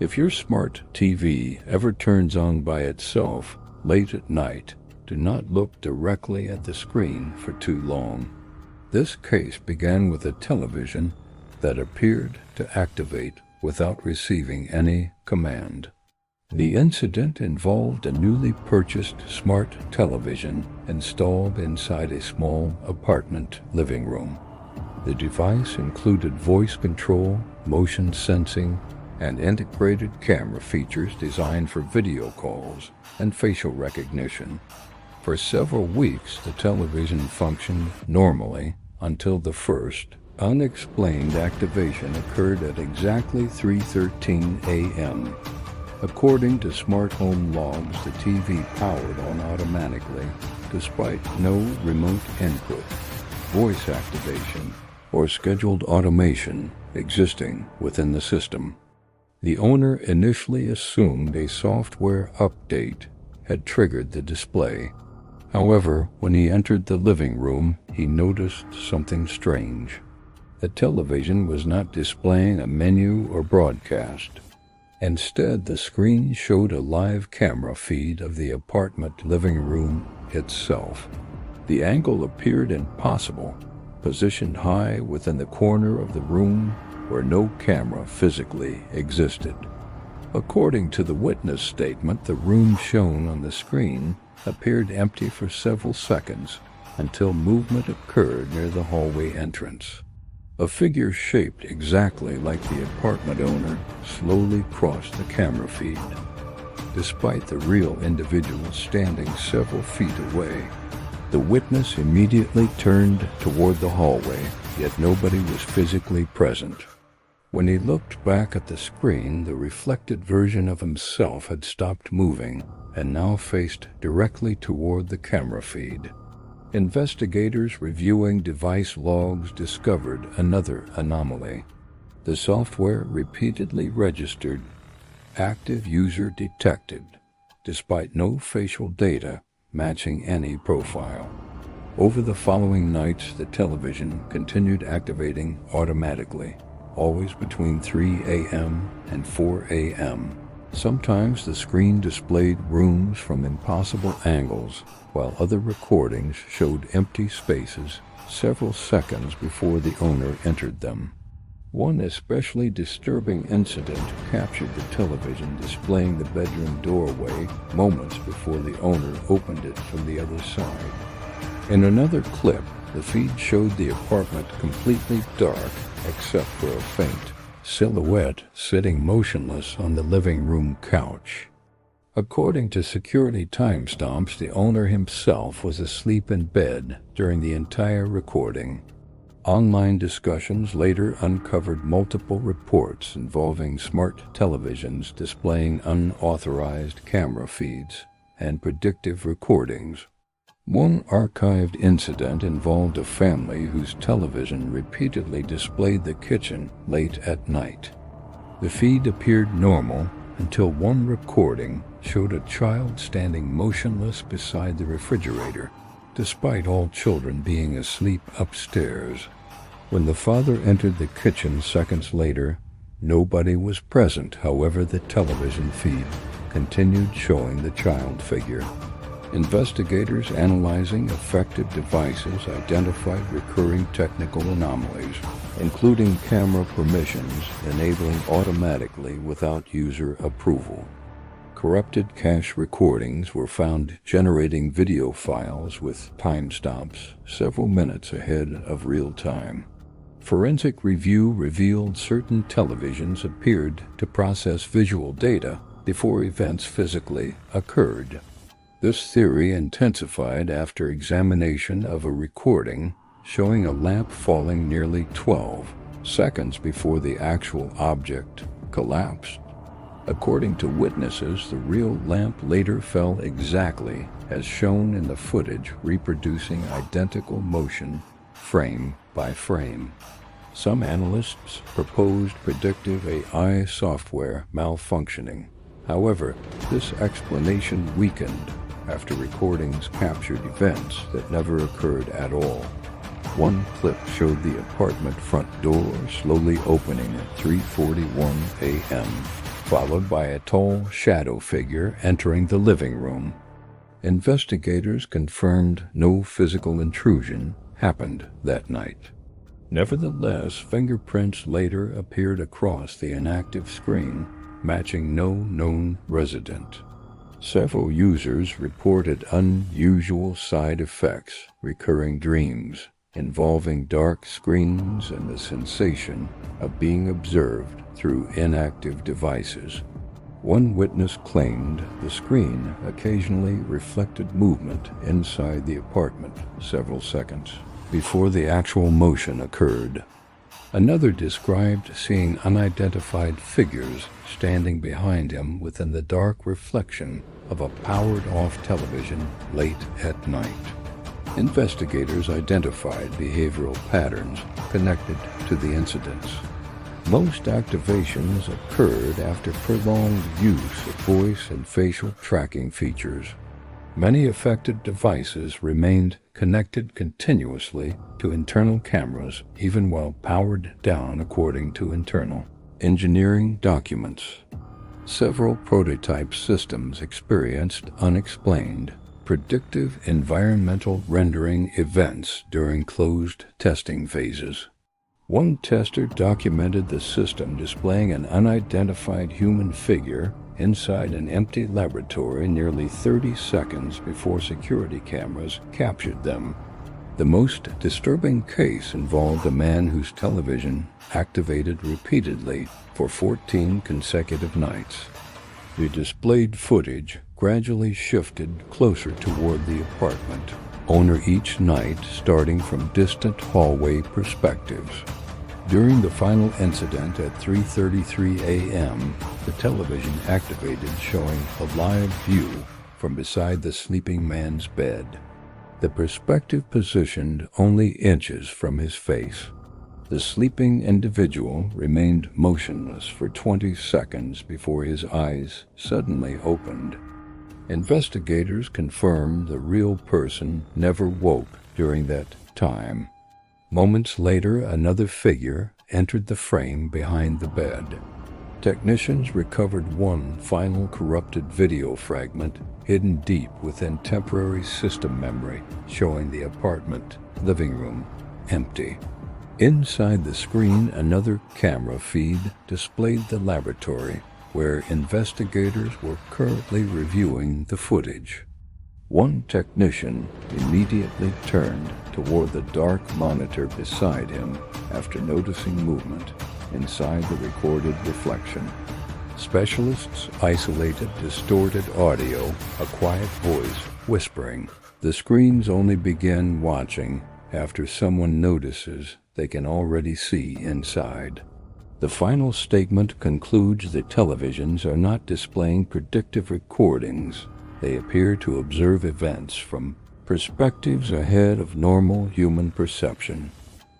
If your smart TV ever turns on by itself late at night, do not look directly at the screen for too long. This case began with a television that appeared to activate without receiving any command. The incident involved a newly purchased smart television installed inside a small apartment living room. The device included voice control, motion sensing, and integrated camera features designed for video calls and facial recognition. For several weeks, the television functioned normally until the first unexplained activation occurred at exactly 3:13 a.m. According to smart home logs, the TV powered on automatically despite no remote input, voice activation, or scheduled automation existing within the system. The owner initially assumed a software update had triggered the display. However, when he entered the living room, he noticed something strange. The television was not displaying a menu or broadcast. Instead, the screen showed a live camera feed of the apartment living room itself. The angle appeared impossible, positioned high within the corner of the room where no camera physically existed. According to the witness statement, the room shown on the screen appeared empty for several seconds until movement occurred near the hallway entrance. A figure shaped exactly like the apartment owner slowly crossed the camera feed. Despite the real individual standing several feet away, the witness immediately turned toward the hallway, yet nobody was physically present. When he looked back at the screen, the reflected version of himself had stopped moving and now faced directly toward the camera feed. Investigators reviewing device logs discovered another anomaly. The software repeatedly registered active user detected, despite no facial data matching any profile. Over the following nights, the television continued activating automatically, always between 3 a.m. and 4 a.m. Sometimes the screen displayed rooms from impossible angles, while other recordings showed empty spaces several seconds before the owner entered them. One especially disturbing incident captured the television displaying the bedroom doorway moments before the owner opened it from the other side. In another clip, the feed showed the apartment completely dark except for a faint silhouette sitting motionless on the living room couch. According to security timestamps, the owner himself was asleep in bed during the entire recording. Online discussions later uncovered multiple reports involving smart televisions displaying unauthorized camera feeds and predictive recordings. One archived incident involved a family whose television repeatedly displayed the kitchen late at night. The feed appeared normal until one recording showed a child standing motionless beside the refrigerator, despite all children being asleep upstairs. When the father entered the kitchen seconds later, nobody was present. However, the television feed continued showing the child figure. Investigators analyzing affected devices identified recurring technical anomalies, including camera permissions enabling automatically without user approval. Corrupted cache recordings were found generating video files with timestamps several minutes ahead of real time. Forensic review revealed certain televisions appeared to process visual data before events physically occurred. This theory intensified after examination of a recording showing a lamp falling nearly 12 seconds before the actual object collapsed. According to witnesses, the real lamp later fell exactly as shown in the footage, reproducing identical motion frame by frame. Some analysts proposed predictive AI software malfunctioning. However, this explanation weakened after recordings captured events that never occurred at all. One clip showed the apartment front door slowly opening at 3:41 a.m., followed by a tall shadow figure entering the living room. Investigators confirmed no physical intrusion happened that night. Nevertheless, fingerprints later appeared across the inactive screen, matching no known resident. Several users reported unusual side effects, recurring dreams involving dark screens and the sensation of being observed through inactive devices. One witness claimed the screen occasionally reflected movement inside the apartment several seconds before the actual motion occurred. Another described seeing unidentified figures standing behind him within the dark reflection of a powered-off television late at night. Investigators identified behavioral patterns connected to the incidents. Most activations occurred after prolonged use of voice and facial tracking features. Many affected devices remained connected continuously to internal cameras even while powered down, according to internal engineering documents. Several prototype systems experienced unexplained predictive environmental rendering events during closed testing phases. One tester documented the system displaying an unidentified human figure inside an empty laboratory nearly 30 seconds before security cameras captured them. The most disturbing case involved a man whose television activated repeatedly for 14 consecutive nights. The displayed footage gradually shifted closer toward the apartment owner each night, starting from distant hallway perspectives. During the final incident at 3:33 a.m., the television activated, showing a live view from beside the sleeping man's bed. The perspective positioned only inches from his face. The sleeping individual remained motionless for 20 seconds before his eyes suddenly opened. Investigators confirmed the real person never woke during that time. Moments later, another figure entered the frame behind the bed. Technicians recovered one final corrupted video fragment hidden deep within temporary system memory, showing the apartment living room empty. Inside the screen, another camera feed displayed the laboratory, where investigators were currently reviewing the footage. One technician immediately turned toward the dark monitor beside him after noticing movement inside the recorded reflection. Specialists isolated distorted audio, a quiet voice whispering. The screens only begin watching after someone notices they can already see inside. The final statement concludes that televisions are not displaying predictive recordings. They appear to observe events from perspectives ahead of normal human perception.